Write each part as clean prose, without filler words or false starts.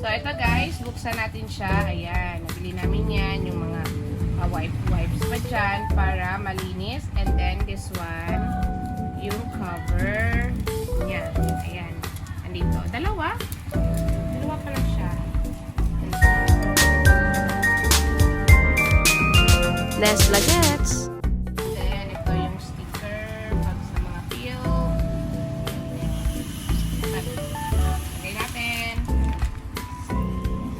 So, ito guys, buksan natin siya. Ayan, nabili namin yan, yung mga wipes pa dyan para malinis. And then, this one, yung cover niya. Ayan, andito. Dalawa pa lang siya. Nestle gets. Then, ito yung sticker pag sa mga peel. Lagay natin.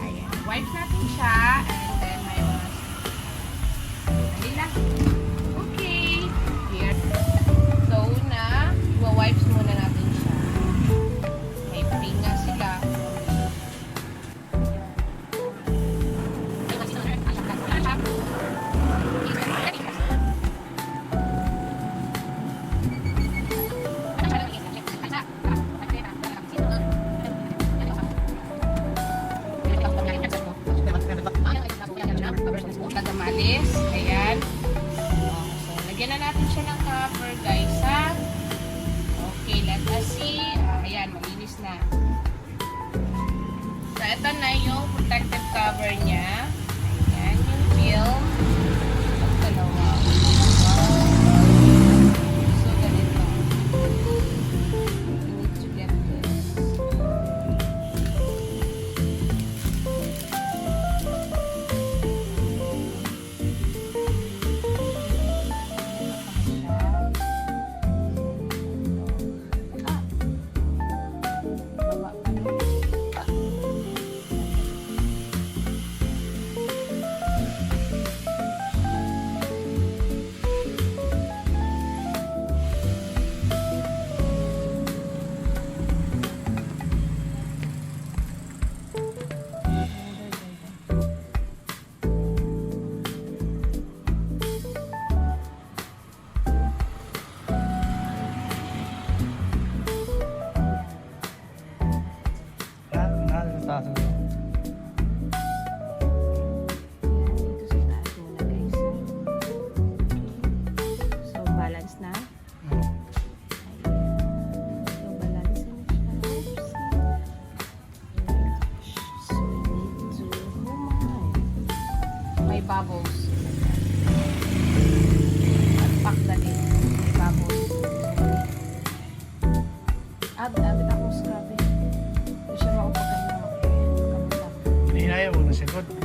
Ayan. Wipe natin siya. And then, may mga dali lang. Okay. Here. So, wipes muna natin siya. May pinga sila. Kadamalis. Ayan. So, lagyan na natin siya ng cover, guys, ha? Okay, let us see. Ayan, malinis na. So, ito na yung protective cover niya. Ayan, yung film. Dalawa. So, ganito. You need to get this. Bubbles. Pack na din. May bubbles. Abit akong scrubby. Hindi siya makapagano. Hinaya mo na sigod.